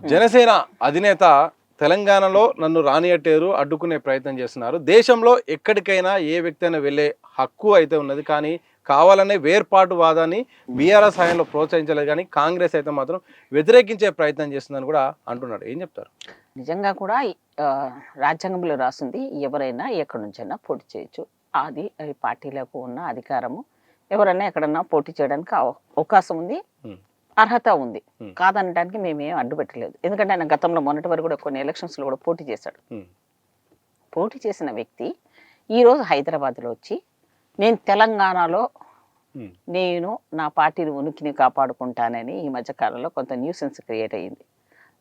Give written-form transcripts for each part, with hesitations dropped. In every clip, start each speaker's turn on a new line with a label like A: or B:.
A: జనసేన అధినేత తెలంగాణలో నన్ను రానియట్టేరు, అడ్డుకునే ప్రయత్నం చేస్తున్నారు. దేశంలో ఎక్కడికైనా ఏ వ్యక్తి అయినా వెళ్ళే హక్కు అయితే ఉన్నది. కానీ కావాలనే వేర్పాటు వాదాన్ని బీఆర్ఎస్ హయాంలో ప్రోత్సహించలేదు. కానీ కాంగ్రెస్ అయితే మాత్రం వ్యతిరేకించే ప్రయత్నం చేస్తుందని కూడా అంటున్నాడు. ఏం చెప్తారు?
B: నిజంగా కూడా రాజ్యాంగంలో రాసింది ఎవరైనా ఎక్కడి నుంచైనా పోటీ చేయొచ్చు. అది పార్టీలకు ఉన్న అధికారము. ఎవరైనా ఎక్కడన్నా పోటీ చేయడానికి అవకాశం ఉంది, అర్హత ఉంది. కాదనడానికి మేమేం అడ్డుపెట్టలేదు. ఎందుకంటే ఆయన గతంలో మొన్నటి వరకు కూడా కొన్ని ఎలక్షన్స్లో కూడా పోటీ చేశాడు. పోటీ చేసిన వ్యక్తి ఈరోజు హైదరాబాద్లో వచ్చి నేను తెలంగాణలో నేను నా పార్టీని ఉనికిని కాపాడుకుంటానని ఈ మధ్యకాలంలో కొంత న్యూసెన్స్ క్రియేట్ అయ్యింది.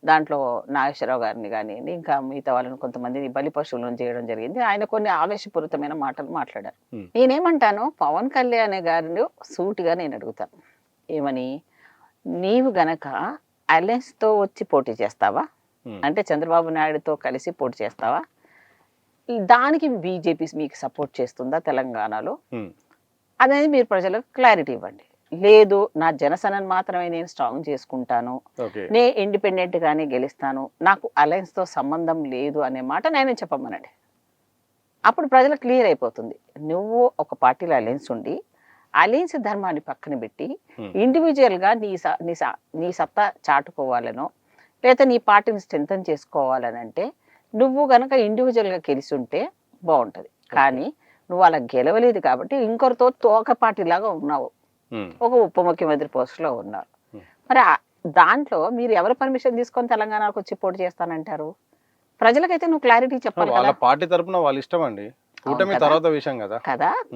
B: దాంట్లో నాగేశ్వరరావు గారిని కానివ్వండి, ఇంకా మిగతా వాళ్ళని కొంతమందిని బలి పశువులను చేయడం జరిగింది. ఆయన కొన్ని ఆవేశపూరితమైన మాటలు మాట్లాడారు. నేనేమంటాను, పవన్ కళ్యాణ్ గారిని సూటిగా నేను అడుగుతాను, ఏమని, నీవు గనక అలయన్స్తో వచ్చి పోటీ చేస్తావా, అంటే చంద్రబాబు నాయుడుతో కలిసి పోటీ చేస్తావా, దానికి బీజేపీ మీకు సపోర్ట్ చేస్తుందా తెలంగాణలో అనేది మీరు ప్రజలకు క్లారిటీ ఇవ్వండి. లేదు, నా జనసేనని మాత్రమే నేను స్ట్రాంగ్ చేసుకుంటాను, నే ఇండిపెండెంట్ గానే గెలుస్తాను, నాకు అలయన్స్ తో సంబంధం లేదు అనే మాట నేను చెప్పమనండి. అప్పుడు ప్రజలకు క్లియర్ అయిపోతుంది. నువ్వు ఒక పార్టీలో అలయన్స్ ఉండి అలయన్స్ ధర్మాన్ని పక్కన పెట్టి ఇండివిజువల్ గా నీ సత్తా చాటుకోవాలనో లేదా నీ పార్టీని స్ట్రెంథన్ చేసుకోవాలని అంటే నువ్వు గనక ఇండివిజువల్ గా గెలిచి ఉంటే బాగుంటది. కానీ నువ్వు అలా గెలవలేదు కాబట్టి ఇంకొకరితో తోక పార్టీ లాగా ఉన్నావు, ఒక ఉప ముఖ్యమంత్రి పోస్ట్ లో ఉన్నారు. మరి దాంట్లో మీరు ఎవరి పర్మిషన్ తీసుకొని తెలంగాణకు వచ్చి పోటీ చేస్తానంటారు? ప్రజలకైతే నువ్వు క్లారిటీ చెప్పాలి కదా.
A: పార్టీ తరపున వాళ్ళ ఇష్టం అండి, కూటమి తర్వాత విషయం కదా.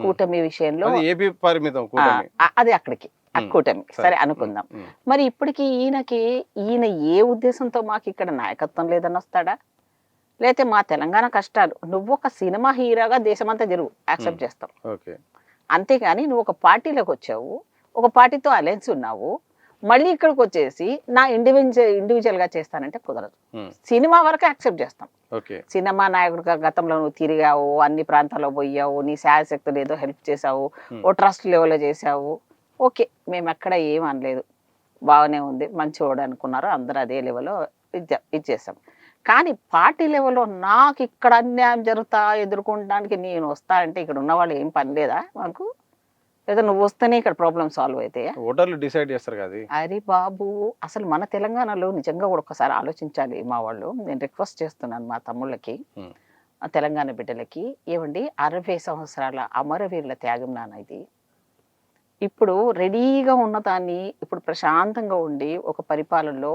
B: కూటమి విషయంలో
A: ఏపీ పరిమితం కూటమి,
B: అది అక్కడికి కూటమి సరే అనుకుందాం. మరి ఇప్పటికి ఈయన ఏ ఉద్దేశంతో మాకు ఇక్కడ నాయకత్వం లేదని వస్తాడా? లేకపోతే మా తెలంగాణ కష్టాలు నువ్వు ఒక సినిమా హీరోగా దేశమంతా జరుగు యాక్సెప్ట్ చేస్తాం, అంతేగాని నువ్వు ఒక పార్టీలోకి వచ్చావు, ఒక పార్టీతో అలయన్స్ ఉన్నావు, మళ్ళీ ఇక్కడికి వచ్చేసి నా ఇండివిజువల్ గా చేస్తానంటే కుదరదు. సినిమా వరకు యాక్సెప్ట్ చేస్తాం. సినిమా నాయకుడిగా గతంలో నువ్వు తిరిగావు, అన్ని ప్రాంతాల్లో పోయావు, నీ శాయశక్తులు ఏదో హెల్ప్ చేసావు, ఓ ట్రస్ట్ లెవెల్లో చేసావు, ఓకే, మేము ఎక్కడ ఏం అనలేదు, బాగానే ఉంది, మంచివాడు అనుకున్నారు, అందరూ అదే లెవెల్లో ఇచ్చేసాం. కానీ పార్టీ లెవెల్లో నాకు ఇక్కడ అన్యాయం జరుగుతా ఎదుర్కొనడానికి నేను వస్తా అంటే ఇక్కడ ఉన్న వాళ్ళు ఏం పని లేదా మనకు? లేదా నువ్వు వస్తేనే ఇక్కడ ప్రాబ్లమ్ సాల్వ్ అయితే
A: ఓటర్లు డిసైడ్ చేస్తారు కదా.
B: అరే బాబు, అసలు మన తెలంగాణలో నిజంగా కూడా ఒకసారి ఆలోచించాలి మా వాళ్ళు. నేను రిక్వెస్ట్ చేస్తున్నాను మా తమ్ముళ్ళకి, తెలంగాణ బిడ్డలకి, ఏమండి 60 సంవత్సరాల అమరవీరుల త్యాగం నాన్న ఇది. ఇప్పుడు రెడీగా ఉన్నదాన్ని ఇప్పుడు ప్రశాంతంగా ఉండి ఒక పరిపాలనలో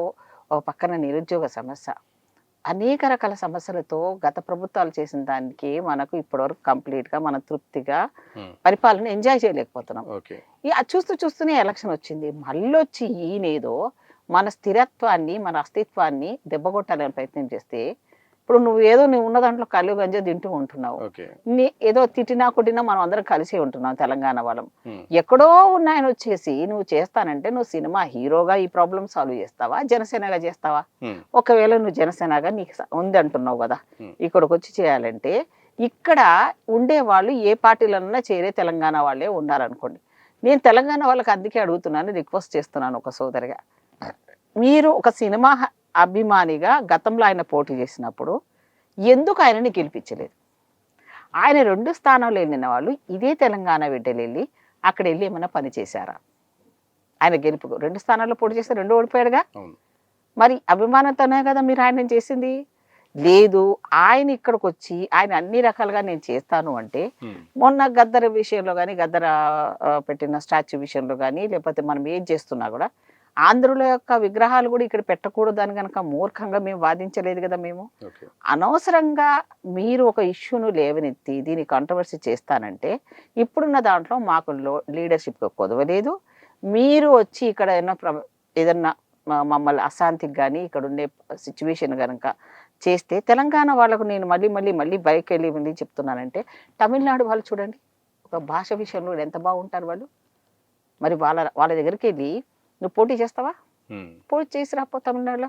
B: ఒక పక్కన నిరుద్యోగ సమస్య, అనేక రకాల సమస్యలతో గత ప్రభుత్వాలు చేసిన దానికి మనకు ఇప్పటివరకు కంప్లీట్ గా మనం తృప్తిగా పరిపాలన ఎంజాయ్ చేయలేకపోతున్నాం. చూస్తూనే ఎలక్షన్ వచ్చింది, మళ్ళీ వచ్చి ఈయనేదో మన స్థిరత్వాన్ని మన అస్తిత్వాన్ని దెబ్బకొట్టాలని ప్రయత్నం చేస్తే, ఇప్పుడు నువ్వు ఉన్న దాంట్లో కళ్ళు గంజ తింటూ ఉంటున్నావు, ఏదో తిట్టినా కొట్టినా మనం అందరం కలిసి ఉంటున్నాం తెలంగాణ వాళ్ళం. ఎక్కడో ఉన్నాయని వచ్చేసి నువ్వు చేస్తానంటే నువ్వు సినిమా హీరోగా ఈ ప్రాబ్లం సాల్వ్ చేస్తావా, జనసేనగా చేస్తావా? ఒకవేళ నువ్వు జనసేనగా నీకు ఉంది అంటున్నావు కదా, ఇక్కడికి వచ్చి చేయాలంటే ఇక్కడ ఉండే వాళ్ళు ఏ పార్టీలన్నా చేరే తెలంగాణ వాళ్ళే ఉన్నారనుకోండి. నేను తెలంగాణ వాళ్ళకి అందుకే అడుగుతున్నాను, రిక్వెస్ట్ చేస్తున్నాను ఒక సోదరిగా, మీరు ఒక సినిమా అభిమానిగా గతంలో ఆయన పోటీ చేసినప్పుడు ఎందుకు ఆయనని గెలిపించలేదు? ఆయన 2 స్థానాలు వెళ్ళిన వాళ్ళు ఇదే తెలంగాణ బిడ్డలు వెళ్ళి అక్కడ వెళ్ళి ఏమైనా పని చేశారా? ఆయన గెలుపు 2 స్థానాల్లో పోటీ చేస్తే 2 ఓడిపోయాడుగా. మరి అభిమానంతోనే కదా మీరు ఆయన చేసింది. లేదు, ఆయన ఇక్కడికి వచ్చి ఆయన అన్ని రకాలుగా నేను చేస్తాను అంటే, మొన్న గద్దర విషయంలో కానీ, గద్దర పెట్టిన స్టాచ్యూ విషయంలో కానీ, లేకపోతే మనం ఏం చేస్తున్నా కూడా ఆంధ్రుల యొక్క విగ్రహాలు కూడా ఇక్కడ పెట్టకూడదు అని కనుక మూర్ఖంగా మేము వాదించలేదు కదా. మేము అనవసరంగా మీరు ఒక ఇష్యూను లేవనెత్తి దీని కాంట్రవర్సీ చేస్తానంటే, ఇప్పుడున్న దాంట్లో మాకు లీడర్షిప్ కొదవలేదు. మీరు వచ్చి ఇక్కడ ఏదన్నా మమ్మల్ని అశాంతికి కానీ ఇక్కడ ఉండే సిచ్యువేషన్ కనుక చేస్తే తెలంగాణ వాళ్ళకు నేను మళ్ళీ బైక్ వెళ్ళి చెప్తున్నానంటే, తమిళనాడు వాళ్ళు చూడండి, ఒక భాష విషయంలో ఎంత బాగుంటారు వాళ్ళు. మరి వాళ్ళ దగ్గరికి వెళ్ళి నువ్వు పోటీ చేస్తావా? పోటీ చేసి రాపో. తమిళనాడులో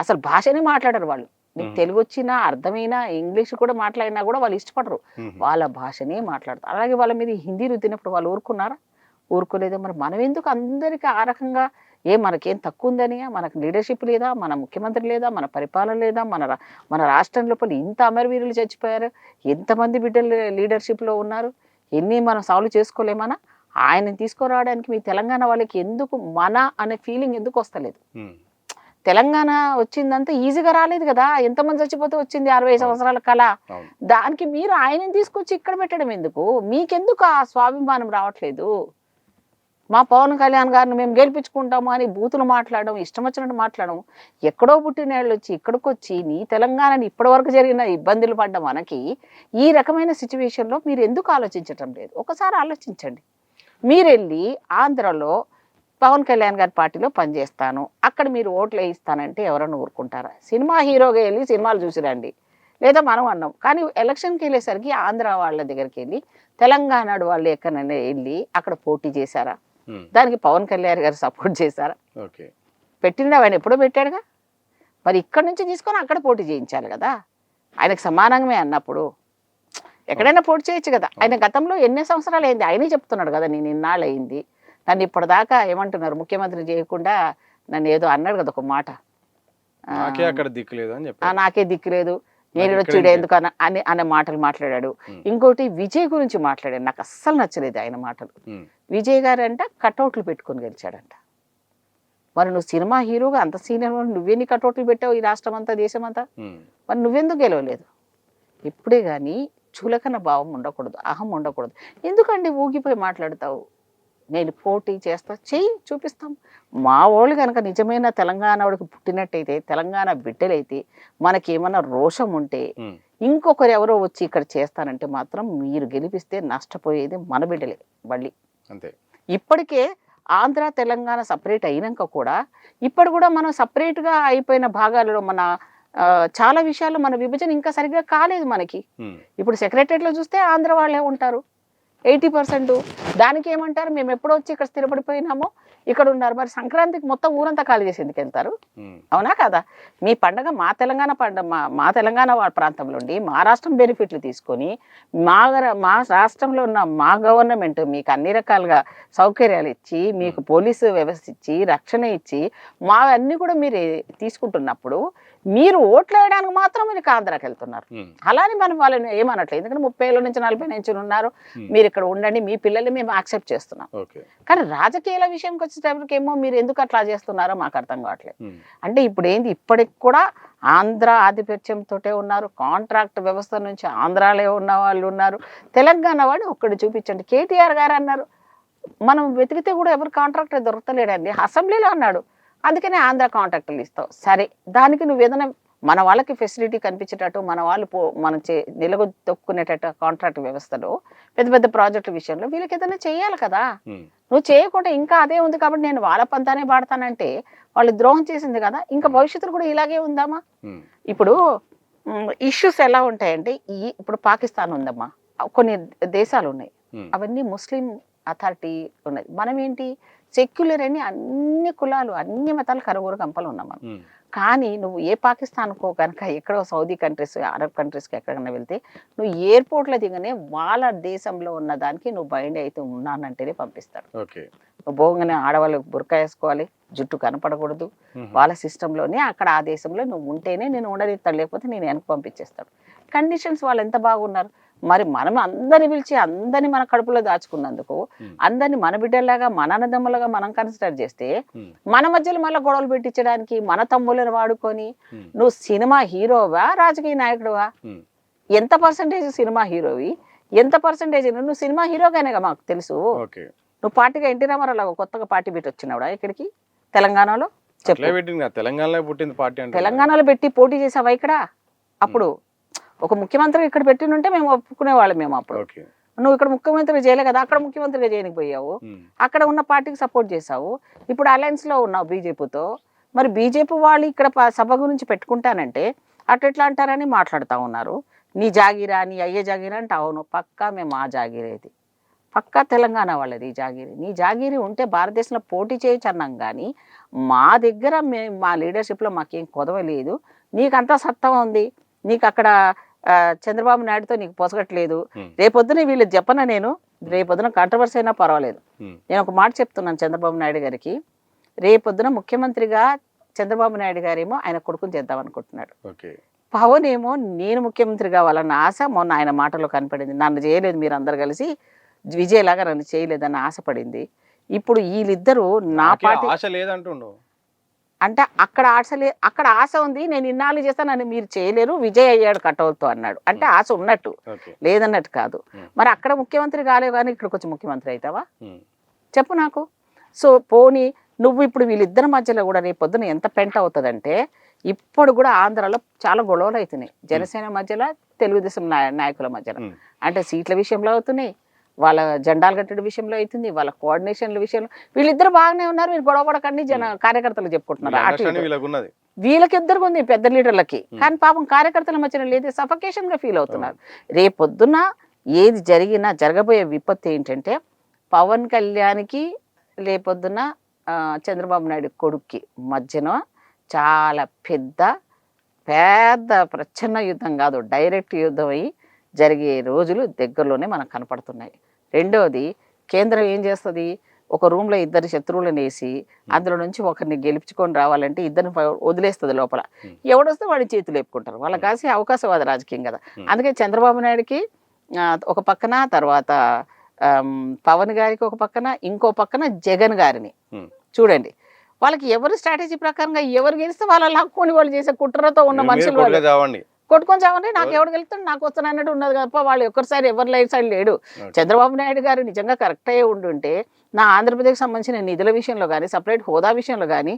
B: అసలు భాషనే మాట్లాడరు వాళ్ళు. నీకు తెలుగు వచ్చినా అర్థమైనా ఇంగ్లీష్ కూడా మాట్లాడినా కూడా వాళ్ళు ఇష్టపడరు, వాళ్ళ భాషనే మాట్లాడతారు. అలాగే వాళ్ళ మీద హిందీ రుద్దినప్పుడు వాళ్ళు ఊరుకున్నారా? ఊరుకోలేదు. మరి మనం ఎందుకు అందరికీ ఆ రకంగా మనకేం తక్కువ ఉందని, మనకు లీడర్షిప్ లేదా, మన ముఖ్యమంత్రి లేదా, మన పరిపాలన లేదా, మన రాష్ట్రం లోపల ఇంత అమరవీరులు చచ్చిపోయారు, ఎంతమంది బిడ్డలు లీడర్షిప్లో ఉన్నారు, ఎన్ని మనం సాల్వ్ చేసుకోలేమన్నా? ఆయనని తీసుకురావడానికి మీ తెలంగాణ వాళ్ళకి ఎందుకు మన అనే ఫీలింగ్ ఎందుకు వస్తలేదు? తెలంగాణ వచ్చిందంతా ఈజీగా రాలేదు కదా, ఎంతమంది చచ్చిపోతే వచ్చింది 60 సంవత్సరాల కళ. దానికి మీరు ఆయనని తీసుకొచ్చి ఇక్కడ పెట్టడం ఎందుకు? మీకెందుకు ఆ స్వాభిమానం రావట్లేదు? మా పవన్ కళ్యాణ్ గారిని మేము గెలిపించుకుంటాము అని బూతులు మాట్లాడడం, ఇష్టం వచ్చినట్టు మాట్లాడడం, ఎక్కడో పుట్టినేళ్ళు వచ్చి ఇక్కడికి వచ్చి నీ తెలంగాణని ఇప్పటివరకు జరిగిన ఇబ్బందులు పడ్డ మనకి ఈ రకమైన సిచ్యువేషన్లో మీరు ఎందుకు ఆలోచించటం లేదు? ఒకసారి ఆలోచించండి. మీరు వెళ్ళి ఆంధ్రలో పవన్ కళ్యాణ్ గారి పార్టీలో పనిచేస్తాను, అక్కడ మీరు ఓట్లు వేయిస్తానంటే ఎవరన్నా ఊరుకుంటారా? సినిమా హీరోగా వెళ్ళి సినిమాలు చూసిరండి, లేదా మనం అన్నాం. కానీ ఎలక్షన్కి వెళ్ళేసరికి ఆంధ్ర వాళ్ళ దగ్గరికి వెళ్ళి తెలంగాణ వాళ్ళు ఎక్కడైనా వెళ్ళి అక్కడ పోటీ చేశారా? దానికి పవన్ కళ్యాణ్ గారు సపోర్ట్ చేశారా? పెట్టిండు, ఆయన ఎప్పుడో పెట్టాడుగా. మరి ఇక్కడ నుంచి తీసుకొని అక్కడ పోటీ చేయించాలి కదా, ఆయనకు సమానంగా అన్నప్పుడు ఎక్కడైనా పోటీ చేయొచ్చు కదా. ఆయన గతంలో ఎన్ని సంవత్సరాలు అయింది ఆయనే చెప్తున్నాడు కదా, నేను ఇన్నాళ్ళు అయింది, నన్ను ఇప్పటిదాకా ఏమంటున్నారు ముఖ్యమంత్రి చేయకుండా నన్ను ఏదో అన్నాడు కదా ఒక మాట, నాకే దిక్కు లేదు, నేను వచ్చి ఎందుకు అనే మాటలు మాట్లాడాడు. ఇంకోటి విజయ్ గురించి మాట్లాడాడు, నాకు అస్సలు నచ్చలేదు ఆయన మాటలు. విజయ్ గారు అంట కటౌట్లు పెట్టుకొని గెలిచాడంట. మరి నువ్వు సినిమా హీరోగా అంత సీనియర్ నువ్వెన్ని కటౌట్లు పెట్టావు ఈ రాష్ట్రం అంతా దేశం అంతా, మరి నువ్వెందుకు గెలవలేదు? ఇప్పుడే కానీ చులకన భావం ఉండకూడదు, అహం ఉండకూడదు. ఎందుకండి ఊగిపోయి మాట్లాడతావు? నేను పోటీ చేస్తా, చెయ్యి, చూపిస్తాం. మా వాళ్ళు కనుక నిజమైన తెలంగాణ వాడికి పుట్టినట్టయితే, తెలంగాణ బిడ్డలైతే, మనకేమన్నా రోషం ఉంటే ఇంకొకరు ఎవరో వచ్చి ఇక్కడ చేస్తానంటే మాత్రం మీరు గెలిపిస్తే నష్టపోయేది మన బిడ్డలే మళ్ళీ.
A: అంతే.
B: ఇప్పటికే ఆంధ్ర తెలంగాణ సపరేట్ అయినాక కూడా ఇప్పుడు కూడా మనం సపరేట్గా అయిపోయిన భాగాలలో మన చాలా విషయాల్లో మన విభజన ఇంకా సరిగ్గా కాలేదు మనకి. ఇప్పుడు సెక్రటరియట్లో చూస్తే ఆంధ్ర వాళ్ళే ఉంటారు 80%. దానికి ఏమంటారు, మేము ఎప్పుడో వచ్చి ఇక్కడ స్థిరపడిపోయినామో ఇక్కడ ఉన్నారు. మరి సంక్రాంతికి మొత్తం ఊరంతా ఖాళీ చేసి ఎందుకు వెళ్తారు? అవునా కదా? మీ పండగ మా తెలంగాణ పండుగ, మా తెలంగాణ ప్రాంతంలో ఉండి మా రాష్ట్రం బెనిఫిట్లు తీసుకొని మా రాష్ట్రంలో ఉన్న మా గవర్నమెంట్ మీకు అన్ని రకాలుగా సౌకర్యాలు ఇచ్చి, మీకు పోలీసు వ్యవస్థ ఇచ్చి, రక్షణ ఇచ్చి, మా అన్ని కూడా మీరు తీసుకుంటున్నప్పుడు మీరు ఓట్లు వేయడానికి మాత్రం మీరు ఆంధ్రాకి వెళ్తున్నారు. అలానే మనం వాళ్ళని ఏమనట్లేదు, ఎందుకంటే 30 ఏళ్ళ నుంచి 40 నుంచి ఉన్నారు, మీరు ఇక్కడ ఉండండి, మీ పిల్లల్ని మేము యాక్సెప్ట్ చేస్తున్నాం. కానీ రాజకీయాల విషయంకి వచ్చేటప్పటికేమో మీరు ఎందుకు అట్లా చేస్తున్నారో మాకు అర్థం కావట్లేదు. అంటే ఇప్పుడు ఏంది, ఇప్పటికి కూడా ఆంధ్ర ఆధిపత్యంతో ఉన్నారు, కాంట్రాక్ట్ వ్యవస్థ నుంచి ఆంధ్రాలో ఉన్న వాళ్ళు ఉన్నారు. తెలంగాణ వాడు ఒక్కడు చూపించండి. కేటీఆర్ గారు అన్నారు, మనం వెతికితే కూడా ఎవరు కాంట్రాక్టర్ దొరకలేడండి, అసెంబ్లీలో అన్నాడు, అందుకనే ఆంధ్ర కాంట్రాక్టర్లు ఇస్తావు. సరే, దానికి నువ్వు ఏదైనా మన వాళ్ళకి ఫెసిలిటీ కనిపించేటట్టు, మన వాళ్ళు మనం నిలగొక్కునేటట్టు కాంట్రాక్ట్ వ్యవస్థలో పెద్ద పెద్ద ప్రాజెక్టుల విషయంలో వీళ్ళకి ఏదైనా చేయాలి కదా. నువ్వు చేయకుండా ఇంకా అదే ఉంది కాబట్టి నేను వాళ్ళ పంతానే పాడతానంటే వాళ్ళు ద్రోహం చేసింది కదా. ఇంకా భవిష్యత్తులో కూడా ఇలాగే ఉందామా? ఇప్పుడు ఇష్యూస్ ఎలా ఉంటాయంటే, ఇప్పుడు పాకిస్తాన్ ఉందమ్మా, కొన్ని దేశాలు ఉన్నాయి, అవన్నీ ముస్లిం అథారిటీ ఉన్నది. మనం ఏంటి, సెక్యులర్ అని అన్ని కులాలు అన్ని మతాలు కరువురు కంపలు ఉన్నాం మనం. కానీ నువ్వు ఏ పాకిస్తాన్కో కనుక ఎక్కడో సౌదీ కంట్రీస్, అరబ్ కంట్రీస్కి ఎక్కడికైనా వెళ్తే నువ్వు ఎయిర్పోర్ట్లో దిగనే వాళ్ళ దేశంలో ఉన్న దానికి నువ్వు బయట అయితే ఉన్నానంటేనే పంపిస్తాడు. నువ్వు పోగానే ఆడవాళ్ళు బురకా వేసుకోవాలి, జుట్టు కనపడకూడదు, వాళ్ళ సిస్టంలోనే అక్కడ ఆ దేశంలో నువ్వు ఉంటేనే నేను ఉండనిస్తాడు, లేకపోతే నేను వెనక్కి పంపించేస్తాడు. కండిషన్స్ వాళ్ళు ఎంత బాగున్నారు. మరి మనం అందరిని పిలిచి అందరిని మన కడుపులో దాచుకున్నందుకు, అందరిని మన బిడ్డలాగా మన అన్నదమ్ములుగా మనం కన్సిడర్ చేస్తే, మన మధ్యలో మళ్ళీ గొడవలు పెట్టించడానికి మన తమ్ములను వాడుకొని, నువ్వు సినిమా హీరోవా రాజకీయ నాయకుడువా? ఎంత పర్సంటేజ్ సినిమా హీరోవి, ఎంత పర్సంటేజ్ నువ్వు సినిమా హీరోగానేగా మాకు తెలుసు. నువ్వు పార్టీగా ఎన్టీ రామారావు కొత్తగా పార్టీ పెట్టి వచ్చినావుడా ఇక్కడికి తెలంగాణలో? తెలంగాణలో పెట్టి పోటీ చేసావా ఇక్కడ? అప్పుడు ఒక ముఖ్యమంత్రి ఇక్కడ పెట్టినుంటే మేము ఒప్పుకునేవాళ్ళం. మేము అప్పుడు నువ్వు ఇక్కడ ముఖ్యమంత్రి చేయలే కదా, అక్కడ ముఖ్యమంత్రిగా చేయకపోయావు, అక్కడ ఉన్న పార్టీకి సపోర్ట్ చేసావు. ఇప్పుడు అలయన్స్లో ఉన్నావు బీజేపీతో. మరి బీజేపీ వాళ్ళు ఇక్కడ సభ గురించి పెట్టుకుంటానంటే అట్లా అంటారని మాట్లాడుతూ ఉన్నారు. నీ జాగీరా, నీ అయ్యే జాగీరా అంటే అవును, పక్కా మేము ఆ జాగీరేది, పక్కా తెలంగాణ వాళ్ళది ఈ జాగీరి. నీ జాగీరి ఉంటే భారతదేశంలో పోటీ చేయొచ్చు అన్నాం, కానీ మా దగ్గర మా లీడర్షిప్లో మాకేం కొదవలేదు. నీకంతా సత్తా ఉంది, నీకు అక్కడ చంద్రబాబు నాయుడుతో నీకు పొసగట్లేదు. రేపొద్దున వీళ్ళు చెప్పన, నేను రేపొద్దున కాంట్రవర్సీ అయినా పర్వాలేదు, నేను ఒక మాట చెప్తున్నాను చంద్రబాబు నాయుడు గారికి. రేపొద్దున ముఖ్యమంత్రిగా చంద్రబాబు నాయుడు గారేమో ఆయన కొడుకుని చేద్దాం అనుకుంటున్నాడు.
A: ఓకే.
B: పవన్ ఏమో నేను ముఖ్యమంత్రి కావాలన్న ఆశ మొన్న ఆయన మాటలో కనపడింది. నన్ను చేయలేదు మీరు అందరు కలిసి, విజయలాగా నన్ను చేయలేదన్న ఆశపడింది. ఇప్పుడు వీళ్ళిద్దరూ నా
A: నాకే
B: పార్టీ
A: ఆశ లేదంటుండు.
B: అంటే అక్కడ ఆశ ఉంది, నేను ఇన్నాళ్ళు చేస్తాను, నన్ను మీరు చేయలేరు, విజయ్ అయ్యాడు కటౌట్తో అన్నాడు. అంటే ఆశ ఉన్నట్టు,
A: ఓకే.
B: లేదన్నట్టు కాదు. మరి అక్కడ ముఖ్యమంత్రి కాలేవు కానీ ఇక్కడికి వచ్చి ముఖ్యమంత్రి అవుతావా చెప్పు నాకు. సో పోనీ నువ్వు ఇప్పుడు వీళ్ళిద్దరి మధ్యలో కూడా రేపు పొద్దున ఎంత పెంట అవుతుందంటే, ఇప్పుడు కూడా ఆంధ్రాలో చాలా గొడవలు అవుతున్నాయి జనసేన మధ్యలో, తెలుగుదేశం నాయకుల మధ్యలో. అంటే సీట్ల విషయంలో అవుతున్నాయి, వాళ్ళ జెండాలు కట్టడం విషయంలో అవుతుంది, వాళ్ళ కోఆర్డినేషన్ల విషయంలో. వీళ్ళిద్దరు బాగానే ఉన్నారు, మీరు గొడవ పడకండి కార్యకర్తలు చెప్పుకుంటున్నారు. వీళ్ళకి ఇద్దరు ఉంది పెద్ద లీడర్లకి, కానీ పాపం కార్యకర్తల మధ్యన లేదు, సఫకేషన్ గా ఫీల్ అవుతున్నారు. రేపొద్దున ఏది జరిగినా జరగబోయే విపత్తు ఏంటంటే, పవన్ కళ్యాణ్కి రేపొద్దున చంద్రబాబు నాయుడు కొడుక్కి మధ్యన చాలా పెద్ద ప్రచ్ఛన్న యుద్ధం కాదు, డైరెక్ట్ యుద్ధం అయ్యి జరిగే రోజులు దగ్గరలోనే మనకు కనపడుతున్నాయి. రెండోది, కేంద్రం ఏం చేస్తుంది, ఒక రూమ్లో ఇద్దరు శత్రువులను వేసి అందులో నుంచి ఒకరిని గెలుచుకొని రావాలంటే ఇద్దరిని వదిలేస్తుంది లోపల. ఎవడొస్తే వాడి చేతులు లేపుకుంటారు, వాళ్ళకి కాసి అవకాశవాద రాజకీయం కదా. అందుకే చంద్రబాబు నాయుడుకి ఒక పక్కన, తర్వాత పవన్ గారికి ఒక పక్కన, ఇంకో పక్కన జగన్ గారిని చూడండి. వాళ్ళకి ఎవరు స్ట్రాటజీ ప్రకారంగా ఎవరు గెలిస్తే వాళ్ళ లాక్కొని వాళ్ళు చేసే కుట్రతో ఉన్న మనుషులు కొట్టుకొని చావండి, నాకు ఎవరు గెలుస్తాడు నాకు వస్తాను అన్నట్టు ఉన్నది తప్ప వాళ్ళు ఒక్కరిసారి ఎవరి లైఫ్ సైడ్ లేడు. చంద్రబాబు నాయుడు గారు నిజంగా కరెక్ట్ అయ్యే ఉండుంటే నా ఆంధ్రప్రదేశ్ సంబంధించిన నిధుల విషయంలో కానీ, సపరేట్ హోదా విషయంలో కానీ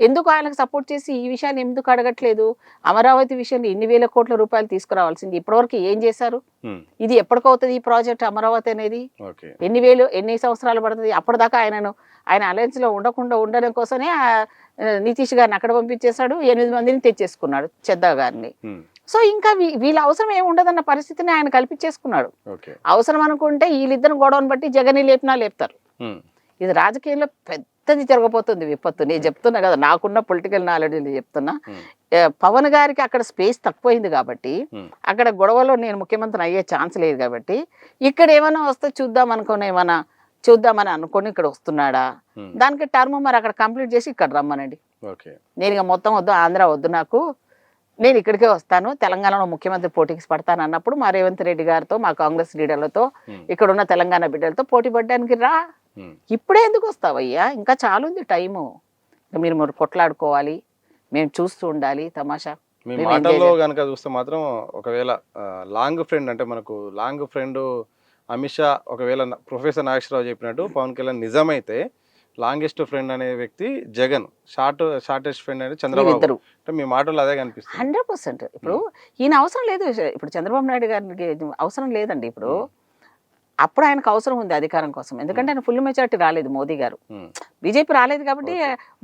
B: ఎందుకు ఆయనకు సపోర్ట్ చేసి ఈ విషయాన్ని ఎందుకు అడగట్లేదు? అమరావతి విషయంలో ఇన్ని వేల కోట్ల రూపాయలు తీసుకురావాల్సింది ఇప్పటివరకు ఏం చేశారు? ఇది ఎప్పటికవుతుంది ఈ ప్రాజెక్ట్ అమరావతి అనేది? ఎన్ని సంవత్సరాలు పడుతుంది? అప్పటిదాకా ఆయన అలయన్స్ లో ఉండడం కోసమే నితీష్ గారిని అక్కడ పంపించేశాడు, 8 మందిని తెచ్చేసుకున్నాడు, చెద్దా గారిని. సో ఇంకా వీళ్ళ అవసరం ఏమి ఉండదన్న పరిస్థితిని ఆయన కల్పించేసుకున్నాడు. అవసరం అనుకుంటే వీళ్ళిద్దరు గొడవను బట్టి జగన్ లేపినా లేపుతారు. ఇది రాజకీయంలో పెద్దది జరగబోతుంది విపత్తు. నేను చెప్తున్నా కదా, నాకున్న పొలిటికల్ నాలెడ్జ్ చెప్తున్నా. పవన్ గారికి అక్కడ స్పేస్ తక్కువైంది కాబట్టి, అక్కడ గొడవలో నేను ముఖ్యమంత్రి అయ్యే ఛాన్స్ లేదు కాబట్టి, ఇక్కడ ఏమైనా వస్తే చూద్దామని అనుకొని ఇక్కడ వస్తున్నాడా, దానికి టర్మ్ మరి అక్కడ కంప్లీట్ చేసి ఇక్కడ రమ్మనండి. నేను ఇక మొత్తం వద్దు, ఆంధ్ర వద్దు, నాకు నేను ఇక్కడికే వస్తాను, తెలంగాణలో ముఖ్యమంత్రి పోటీకి పడతాను అన్నప్పుడు మా రేవంత్ రెడ్డి గారితో, మా కాంగ్రెస్ లీడర్లతో, ఇక్కడ ఉన్న తెలంగాణ బిడ్డలతో పోటీ పడడానికి రా. ఇప్పుడే ఎందుకు వస్తావయ్యా? ఇంకా చాలా ఉంది టైము. మీరు కొట్లాడుకోవాలి, మేము చూస్తూ ఉండాలి తమాషా.
A: మీ మాటల్లో కనుక చూస్తే మాత్రం ఒకవేళ లాంగ్ ఫ్రెండ్ అంటే మనకు లాంగ్ ఫ్రెండ్ అమిత్ షా, ఒకవేళ ప్రొఫెసర్ నాగేశ్వరరావు చెప్పినట్టు పవన్ కళ్యాణ్ నిజమైతే లాంగెస్ట్ ఫ్రెండ్ అనే వ్యక్తి జగన్, షార్టెస్ట్ ఫ్రెండ్ అనేది చంద్రబాబు. అంటే మీ మాటల్లో అదే కనిపిస్తుంది.
B: 100%. ఇప్పుడు ఈయన అవసరం లేదు, ఇప్పుడు చంద్రబాబు నాయుడు గారికి అవసరం లేదండి. ఇప్పుడు అప్పుడు ఆయనకు అవసరం ఉంది అధికారం కోసం, ఎందుకంటే ఆయన ఫుల్ మెజారిటీ రాలేదు, మోదీ గారు బీజేపీ రాలేదు కాబట్టి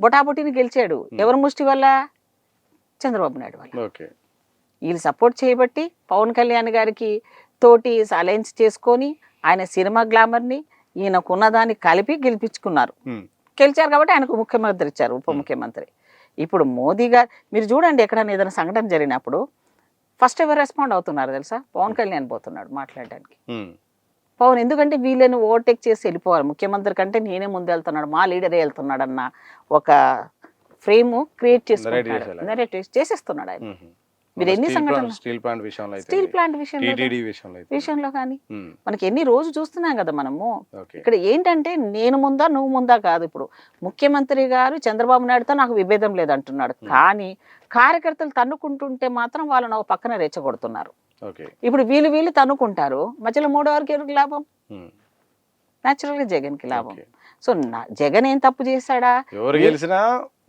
B: బొటాబొటీని గెలిచాడు. ఎవరి ముష్టి వల్ల? చంద్రబాబు నాయుడు వల్ల. వీళ్ళు సపోర్ట్ చేయబట్టి పవన్ కళ్యాణ్ గారికి తోటి అలయన్స్ చేసుకొని ఆయన సినిమా గ్లామర్ని ఈయనకున్నదాన్ని కలిపి గెలిపించుకున్నారు. గెలిచారు కాబట్టి ఆయనకు ముఖ్యమంత్రి ఇచ్చారు, ఉప ముఖ్యమంత్రి. ఇప్పుడు మోదీ గారు మీరు చూడండి, ఎక్కడైనా ఏదైనా సంఘటన జరిగినప్పుడు ఫస్ట్ ఎవరు రెస్పాండ్ అవుతున్నారు తెలుసా? పవన్ కళ్యాణ్ పోతున్నాడు మాట్లాడడానికి. పవన్ ఎందుకంటే వీళ్ళని ఓవర్టేక్ చేసి వెళ్ళిపోవాలి, ముఖ్యమంత్రి కంటే నేనే ముందు వెళ్తున్నాడు, మా లీడరే వెళ్తున్నాడు అన్న ఒక ఫ్రేమ్ క్రియేట్ చేసుకుంటున్నాడు, చేసేస్తున్నాడు ఆయన. మీరు ఎన్ని సంఘటనలు స్టీల్ ప్లాంట్ విషయంలో కానీ మనకి ఎన్ని రోజు చూస్తున్నాం కదా మనము. ఇక్కడ ఏంటంటే నేను ముందా నువ్వు ముందా కాదు, ఇప్పుడు ముఖ్యమంత్రి గారు చంద్రబాబు నాయుడుతో నాకు విభేదం లేదంటున్నాడు, కానీ కార్యకర్తలు తన్నుకుంటుంటే మాత్రం వాళ్ళని ఒక పక్కన రెచ్చగొడుతున్నారు. ఇప్పుడు వీళ్ళు తన్నుకుంటారు, మధ్యలో మూడో వారికి ఎవరికి లాభం? న్యాచురల్ గా జగన్ కి లాభం. సో జగన్ ఏం తప్పు చేశాడా?
A: ఎవరు గెలిచినా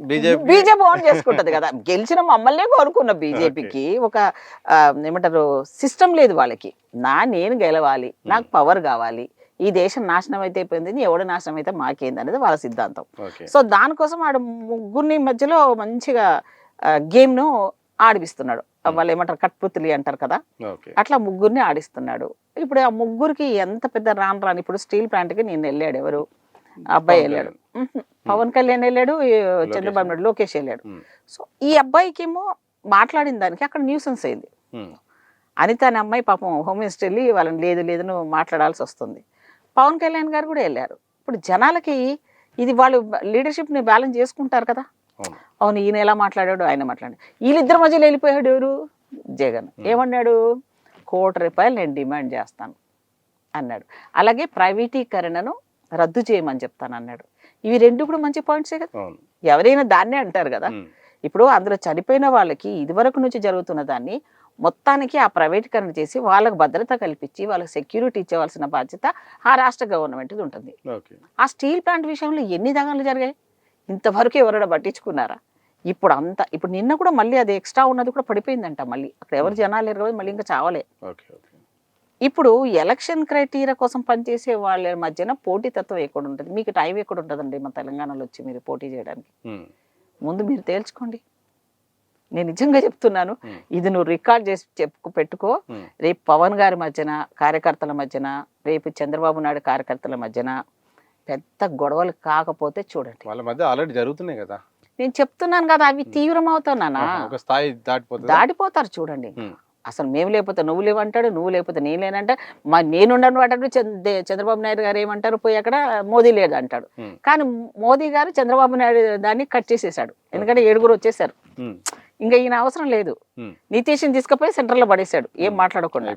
B: బీజేపీ ఓన్ చేసుకుంటది కదా. గెలిచిన మమ్మల్నే కోరుకున్న బీజేపీకి ఒక ఏమంటారు సిస్టమ్ లేదు వాళ్ళకి. నేను గెలవాలి, నాకు పవర్ కావాలి, ఈ దేశం నాశనం అయితే అయిపోయింది, ఎవడు నాశనం అయితే మాకేంది అనేది వాళ్ళ సిద్ధాంతం. సో దానికోసం ఆడు ముగ్గురిని మధ్యలో మంచిగా గేమ్ ను ఆడిపిస్తున్నాడు. వాళ్ళు ఏమంటారు కట్పుతులి అంటారు కదా, అట్లా ముగ్గురిని ఆడిస్తున్నాడు. ఇప్పుడు ఆ ముగ్గురికి ఎంత పెద్ద రాను ఇప్పుడు స్టీల్ ప్లాంట్ కి నేను వెళ్ళాడు, ఎవరు అబ్బాయి వెళ్ళాడు, పవన్ కళ్యాణ్ వెళ్ళాడు, చంద్రబాబు నాయుడు, లోకేష్ వెళ్ళాడు. సో ఈ అబ్బాయికి ఏమో మాట్లాడిన దానికి అక్కడ న్యూసెన్స్ అయింది. అనిత అనే అమ్మాయి పాపం హోమ్ మినిస్టర్ వెళ్ళి వాళ్ళని లేదు నువ్వు మాట్లాడాల్సి వస్తుంది. పవన్ కళ్యాణ్ గారు కూడా వెళ్ళారు. ఇప్పుడు జనాలకి ఇది వాళ్ళు లీడర్షిప్ని బ్యాలెన్స్ చేసుకుంటారు కదా.
A: అవును.
B: అవును, ఈయన ఎలా మాట్లాడాడు, ఆయన మాట్లాడాడు, వీళ్ళిద్దరి మధ్యలో వెళ్ళిపోయాడు ఎవరు, జగన్. ఏమన్నాడు, ₹1,00,00,000 నేను డిమాండ్ చేస్తాను అన్నాడు. అలాగే ప్రైవేటీకరణను రద్దు చేయమని చెప్తాను అన్నాడు. ఇవి రెండు కూడా మంచి పాయింట్సే కదా.
A: అవును.
B: ఎవరైనా దాన్నే అంటారు కదా.
A: ఉమ్.
B: ఇప్పుడు అందులో చనిపోయిన వాళ్ళకి ఇదివరకు నుంచి జరుగుతున్న దాన్ని మొత్తానికి ఆ ప్రైవేటీకరణ చేసి వాళ్ళకు భద్రత కల్పించి వాళ్ళకి సెక్యూరిటీ ఇచ్చేవలసిన బాధ్యత ఆ రాష్ట్ర గవర్నమెంట్ది ఉంటుంది.
A: ఓకే.
B: ఆ స్టీల్ ప్లాంట్ విషయంలో ఎన్ని దగాలు జరిగాయి, ఇంతవరకు ఎవరైనా పట్టించుకున్నారా? ఇప్పుడు నిన్న కూడా మళ్ళీ అది ఎక్స్ట్రా ఉన్నది కూడా పడిపోయిందంట. మళ్ళీ అక్కడ ఎవరు జనాలు లేరు, మళ్ళీ ఇంకా చావలే.
A: ఓకే. ఓకే.
B: ఇప్పుడు ఎలక్షన్ క్రైటీరియా కోసం పనిచేసే వాళ్ళ మధ్యన పోటీతత్వం ఎక్కడ ఉంటుంది? మీకు టైం ఎక్కడ ఉంటుందండి మన తెలంగాణలో వచ్చి మీరు పోటీ చేయడానికి?
A: ఉమ్.
B: ముందు మీరు తేల్చుకోండి. నేను నిజంగా చెప్తున్నాను, ఇది నువ్వు రికార్డ్ చేసి పెట్టుకో. రేపు పవన్ గారి మధ్యన కార్యకర్తల మధ్యన, రేపు చంద్రబాబు నాయుడు కార్యకర్తల మధ్యన పెద్ద గొడవలు కాకపోతే చూడండి.
A: వాళ్ళ మధ్య ఆల్రెడీ జరుగుతున్నాయి కదా.
B: నేను చెప్తున్నాను కదా, అవి తీవ్రం అవుతున్నానా,
A: ఒక స్థాయి దాటిపోతుంది.
B: దాటిపోతారు చూడండి. అసలు మేము లేకపోతే నువ్వు లేవంటాడు, నువ్వు లేకపోతే నేను లేనంటే, నేనుండను అంటాడు. చంద్రబాబు నాయుడు గారు ఏమంటారు, పోయి అక్కడ మోదీ లేడు అంటాడు. కానీ మోదీ గారు చంద్రబాబు నాయుడు దాన్ని కట్ చేసేసాడు, ఎందుకంటే 7 వచ్చేసారు. ఇంకా ఈయన అవసరం లేదు. నితీష్ని తీసుకుపోయి సెంట్రల్ లో పడేశాడు, ఏం మాట్లాడకుండా.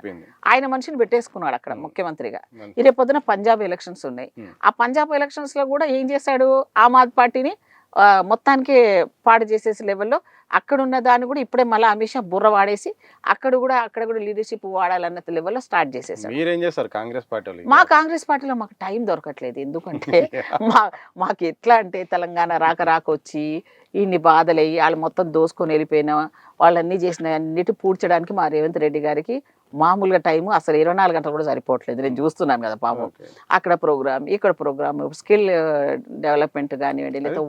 B: ఆయన మనిషిని పెట్టేసుకున్నాడు అక్కడ ముఖ్యమంత్రిగా. రేపు పొద్దున పంజాబ్ ఎలక్షన్స్ ఉన్నాయి. ఆ పంజాబ్ ఎలక్షన్స్ లో కూడా ఏం చేశాడు, ఆమ్ ఆద్మీ పార్టీని మొత్తానికి పాడు చేసేసి లెవెల్లో అక్కడ ఉన్న దాన్ని కూడా ఇప్పుడే మళ్ళీ అమిత్ షా బుర్ర వాడేసి అక్కడ కూడా లీడర్షిప్ వాడాలన్న లెవెల్లో స్టార్ట్ చేసేసారు.
A: మీరేం చేస్తారు కాంగ్రెస్ పార్టీలో?
B: మా కాంగ్రెస్ పార్టీలో మాకు టైం దొరకట్లేదు. ఎందుకంటే మాకు ఎట్లా అంటే తెలంగాణ రాక వచ్చి ఇన్ని బాధలయ్యి వాళ్ళు మొత్తం దోసుకొని వెళ్ళిపోయినా వాళ్ళన్నీ చేసిన అన్నిటి పూడ్చడానికి మా రేవంత్ రెడ్డి గారికి మామూలుగా టైము అసలు 24 గంటలు కూడా సరిపోవట్లేదు. నేను చూస్తున్నాను కదా పాపం, అక్కడ ప్రోగ్రామ్ ఇక్కడ ప్రోగ్రామ్, స్కిల్ డెవలప్మెంట్ కానివ్వండి, లేదా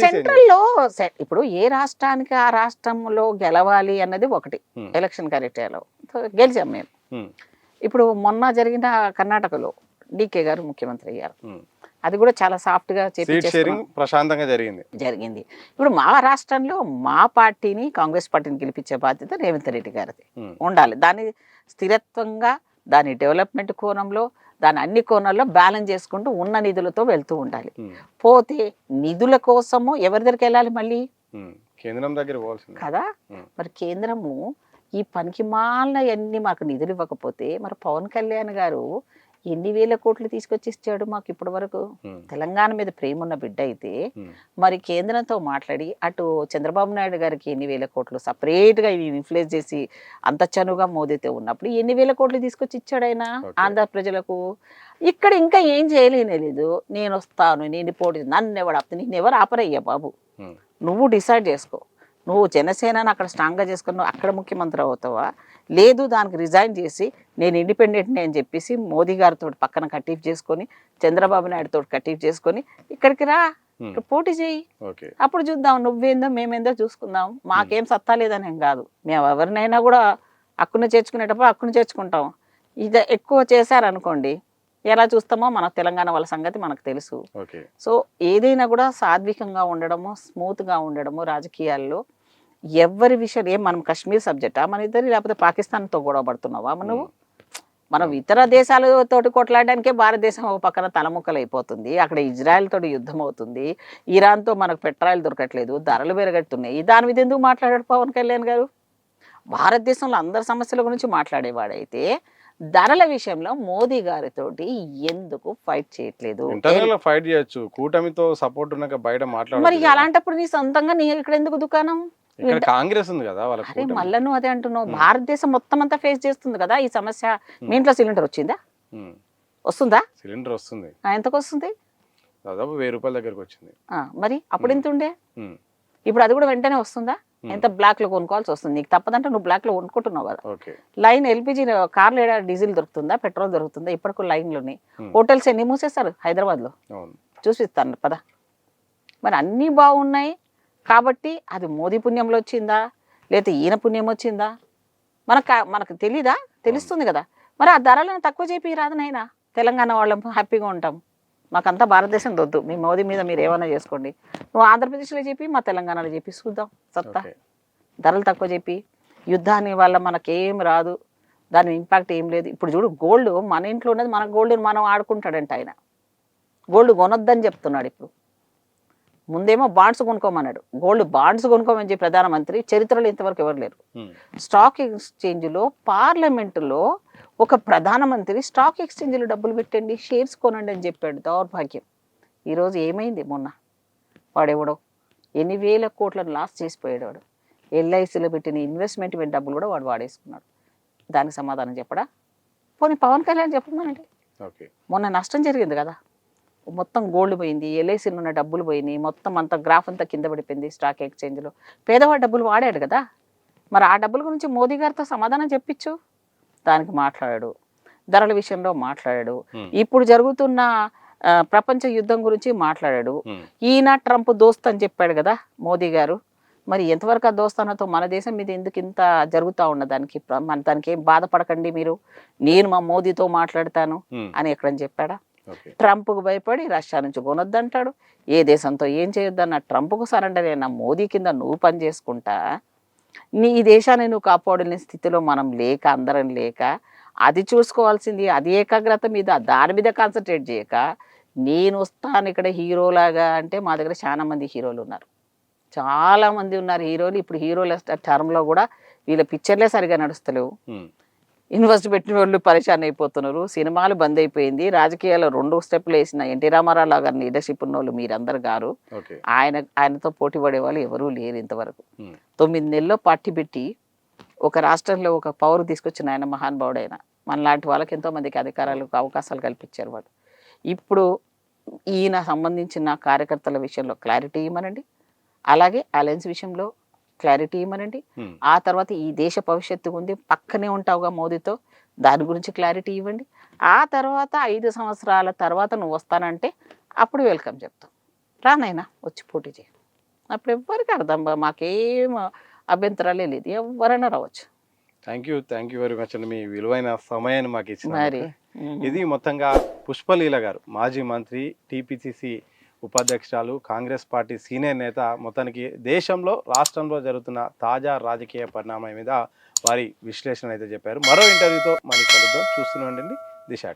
B: సెంట్రల్లో ఇప్పుడు ఏ రాష్ట్రానికి ఆ రాష్ట్రంలో గెలవాలి అన్నది ఒకటి. ఎలక్షన్ క్రైటీరియాలో గెలిచాం మేము. ఇప్పుడు మొన్న జరిగిన కర్ణాటకలో డీకే గారు ముఖ్యమంత్రి అయ్యారు. అది కూడా చాలా సాఫ్ట్ గా
A: ప్రశాంతంగా
B: జరిగింది. ఇప్పుడు మా రాష్ట్రంలో మా పార్టీని, కాంగ్రెస్ పార్టీని గెలిపించే బాధ్యత రేవంత్ రెడ్డి గారిది ఉండాలి. దాని స్థిరత్వంగా, దాని డెవలప్మెంట్ కోణంలో, దాని అన్ని కోణాల్లో బ్యాలెన్స్ చేసుకుంటూ ఉన్న నిధులతో వెళ్తూ ఉండాలి. పోతే నిధుల కోసము ఎవరి దగ్గరికి వెళ్ళాలి, మళ్ళీ
A: కేంద్రం దగ్గర
B: కదా. మరి కేంద్రము ఈ పనికి మాలిన అన్ని మాకు నిధులు ఇవ్వకపోతే మరి పవన్ కళ్యాణ్ గారు ఎన్ని వేల కోట్లు తీసుకొచ్చి ఇచ్చాడు మాకు ఇప్పటి వరకు? తెలంగాణ మీద ప్రేమ ఉన్న బిడ్డ అయితే మరి కేంద్రంతో మాట్లాడి అటు చంద్రబాబు నాయుడు గారికి ఎన్ని వేల కోట్లు సపరేట్ గా ఇన్ఫ్లుయెన్స్ చేసి అంత చనువుగా మోదీతో ఉన్నప్పుడు ఎన్ని వేల కోట్లు తీసుకొచ్చి ఇచ్చాడు ఆయన ఆంధ్ర ప్రజలకు. ఇక్కడ ఇంకా ఏం చేయలేదు. నేను వస్తాను, నేను పోటీ, నన్ను ఎవరు ఆపరయ్యా బాబు, నువ్వు డిసైడ్ చేసుకో. నువ్వు జనసేనని అక్కడ స్ట్రాంగ్గా చేసుకుని నువ్వు అక్కడ ముఖ్యమంత్రి అవుతావా, లేదు దానికి రిజైన్ చేసి నేను ఇండిపెండెంట్ని అని చెప్పేసి మోదీ గారితో పక్కన కటీఫ్ చేసుకొని, చంద్రబాబు నాయుడుతో కటీఫ్ చేసుకొని ఇక్కడికి రా, ఇక్కడ పోటీ చేయి. అప్పుడు చూద్దాం నువ్వేందో మేమేందో చూసుకుందాం. మాకేం సత్తా లేదని కాదు, మేము ఎవరినైనా కూడా హక్కును చేర్చుకునేటప్పుడు హక్కును చేర్చుకుంటాం. ఇది ఎక్కువ చేశారనుకోండి ఎలా చూస్తామో మన తెలంగాణ వాళ్ళ సంగతి మనకు తెలుసు. సో ఏదైనా కూడా సాత్వికంగా ఉండడము, స్మూత్గా ఉండడము రాజకీయాల్లో. ఎవరి విషయం మనం కాశ్మీర్ సబ్జెక్టా మన ఇద్దరు, లేకపోతే పాకిస్తాన్తో గొడవ పడుతున్నావా నువ్వు? మనం ఇతర దేశాలతోటి కొట్లాడడానికే భారతదేశం ఒక పక్కన తలముక్కలు అయిపోతుంది, అక్కడ ఇజ్రాయెల్ తోటి యుద్ధం అవుతుంది, ఇరాన్తో మనకు పెట్రాయిల్ దొరకట్లేదు, ధరలు పెరగట్టున్నాయి. దాని మీద ఎందుకు మాట్లాడాడు పవన్ కళ్యాణ్ గారు? భారతదేశంలో అందరి సమస్యల గురించి మాట్లాడేవాడైతే ధరల విషయంలో మోదీ గారితో ఎందుకు ఫైట్ చేయట్లేదు?
A: ఫైట్ చేయొచ్చు, కూటమితో సపోర్ట్ ఉన్నాక బయట మాట్లాడాలి.
B: మరి అలాంటప్పుడు నీ సొంతంగా నీ ఇక్కడ ఎందుకు దుకాణం?
A: కాంగ్రెస్ ఉంది కదా
B: అరే మళ్ళీ నువ్వు అదే అంటున్నావు. భారతదేశం మొత్తం అంతా ఫేస్ చేస్తుంది కదా ఈ సమస్య. మీ ఇంట్లో సిలిండర్ వచ్చిందా? వస్తుందా?
A: సిలిండర్ వస్తుంది.
B: ఎంతకు వస్తుంది?
A: దాదాపు ₹1000 దగ్గరకు వచ్చింది.
B: మరి అప్పుడు ఎంత ఉండే? ఇప్పుడు అది కూడా వెంటనే వస్తుందా? ఎంత బ్లాక్ లో కొనుక్కోవాల్సి వస్తుంది. నీకు తప్పదంటే నువ్వు బ్లాక్ లో కొనుక్కుంటున్నావు కదా. లైన్ ఎల్పిజి కార్లు డీజిల్ దొరుకుతుందా, పెట్రోల్ దొరుకుతుందా? ఇప్పటికూ లైన్లోనే. హోటల్స్ ఎన్ని మూసేస్తారు హైదరాబాద్ లో, చూపిస్తాను పద. మరి అన్నీ బాగున్నాయి కాబట్టి అది మోదీ పుణ్యంలో వచ్చిందా, లేకపోతే ఈయన పుణ్యం వచ్చిందా మనకు తెలీదా? తెలుస్తుంది కదా. మరి ఆ ధరలను తక్కువ చేపి రాదనైనా తెలంగాణ వాళ్ళం హ్యాపీగా ఉంటాం. మాకంతా భారతదేశం వద్దు, మీ మోదీ మీద మీరు ఏమైనా చేసుకోండి. నువ్వు ఆంధ్రప్రదేశ్లో చెప్పి, మా తెలంగాణలో చెప్పి చూద్దాం సత్తా. ధరలు తక్కువ చెప్పి యుద్ధాన్ని వల్ల మనకేం రాదు, దాని ఇంపాక్ట్ ఏం లేదు. ఇప్పుడు చూడు గోల్డ్ మన ఇంట్లో ఉన్నది మన గోల్డ్ మనం ఆడుకుంటాడంట ఆయన. గోల్డ్ కొనొద్దని చెప్తున్నాడు ఇప్పుడు. ముందేమో బాండ్స్ కొనుక్కోమన్నాడు. గోల్డ్ బాండ్స్ కొనుక్కోమని చెప్పి ప్రధానమంత్రి చరిత్రలో ఇంతవరకు ఎవరు లేరు. స్టాక్ ఎక్స్చేంజ్లో పార్లమెంటులో ఒక ప్రధానమంత్రి స్టాక్ ఎక్స్చేంజ్లో డబ్బులు పెట్టండి, షేర్స్ కొనండి అని చెప్పాడు. దౌర్భాగ్యం. ఈరోజు ఏమైంది? మొన్న వాడెవడో ఎన్ని వేల కోట్లను లాస్ చేసిపోయాడు వాడు. ఎల్ఐసిలో పెట్టిన ఇన్వెస్ట్మెంట్ డబ్బులు కూడా వాడు వాడేసుకున్నాడు. దానికి సమాధానం చెప్పడా? పోనీ పవన్ కళ్యాణ్ చెప్పమనండి. మొన్న నష్టం జరిగింది కదా, మొత్తం గోల్డ్ పోయింది, ఎల్ఐసిలో ఉన్న డబ్బులు పోయినాయి, మొత్తం అంతా గ్రాఫ్ అంతా కింద పడిపోయింది స్టాక్ ఎక్స్చేంజ్లో. పేదవాడు డబ్బులు వాడాడు కదా, మరి ఆ డబ్బుల గురించి మోదీ గారితో సమాధానం చెప్పించు. దానికి మాట్లాడాడు, ధరల విషయంలో మాట్లాడాడు, ఇప్పుడు జరుగుతున్న ప్రపంచ యుద్ధం గురించి మాట్లాడాడు. ఈయన ట్రంప్ దోస్త్ అని చెప్పాడు కదా మోదీ గారు. మరి ఎంతవరకు ఆ దోస్తానతో మన దేశం మీద ఎందుకు ఇంత జరుగుతూ ఉన్న దానికి దానికి ఏం బాధపడకండి మీరు, నేను మా మోదీతో మాట్లాడతాను అని ఎక్కడని చెప్పాడా? ట్రంప్కు భయపడి రష్యా నుంచి కొనొద్దంటాడు, ఏ దేశంతో ఏం చేయొద్దన్న ట్రంప్కు సరెండర్ అయినా మోదీ కింద నువ్వు పని చేసుకుంటా ఈ దేశాన్ని నువ్వు కాపాడలేని స్థితిలో మనం లేక, అందరం లేక, అది చూసుకోవాల్సింది అది ఏకాగ్రత మీద, దాని మీద కాన్సన్ట్రేట్ చేయక నేను వస్తాను ఇక్కడ హీరోలాగా అంటే మా దగ్గర చాలా మంది హీరోలు ఉన్నారు, చాలా మంది ఉన్నారు హీరోలు. ఇప్పుడు హీరోల టర్మ్లో కూడా వీళ్ళ పిక్చర్లే సరిగా నడుస్తలేవు. ఇన్వెస్ట్ పెట్టిన వాళ్ళు పరిశాన్ అయిపోతున్నారు, సినిమాలు బంద్ అయిపోయింది, రాజకీయాల్లో 2 స్టెప్పులు వేసిన ఎన్టీ రామారావు లాగా లీడర్షిప్ ఉన్న వాళ్ళు మీరందరు గారు. ఆయనతో పోటీ పడే వాళ్ళు ఎవరూ లేరు ఇంతవరకు. 9 నెలల్లో పార్టీ పెట్టి ఒక రాష్ట్రంలో ఒక పవర్ తీసుకొచ్చిన ఆయన మహానుభావుడు. ఆయన మనలాంటి వాళ్ళకి ఎంతో మందికి అధికారాలకు అవకాశాలు కల్పించారు వాళ్ళు. ఇప్పుడు ఈయన సంబంధించిన కార్యకర్తల విషయంలో క్లారిటీ ఇవ్వమనండి, అలాగే అలయన్స్ విషయంలో క్లారిటీ ఇవ్వమనండి. ఆ తర్వాత ఈ దేశ భవిష్యత్తు ఉంది, పక్కనే ఉంటావుగా మోదీతో, దాని గురించి క్లారిటీ ఇవ్వండి. ఆ తర్వాత 5 సంవత్సరాల తర్వాత నువ్వు వస్తానంటే అప్పుడు వెల్కమ్ చెప్తాం. రానైనా వచ్చి పోటీ చేయి, అప్పుడు ఎవ్వరికి అర్థం మాకేం అభ్యంతరాలే లేదు, ఎవరైనా రావచ్చు.
A: థ్యాంక్ యూ వెరీ మచ్ అండి, మీ విలువైన సమయాన్ని మాకు ఇచ్చినారు. ఇది మొత్తంగా పుష్పలీల గారు, మాజీ మంత్రి, టీపీసీసీ ఉపాధ్యక్షురాలు, కాంగ్రెస్ పార్టీ సీనియర్ నేత, మొత్తానికి దేశంలో రాష్ట్రంలో జరుగుతున్న తాజా రాజకీయ పరిణామం మీద వారి విశ్లేషణ అయితే చెప్పారు. మరో ఇంటర్వ్యూతో మళ్ళీ కలుద్దాం. చూస్తూనే ఉండండి దిశ.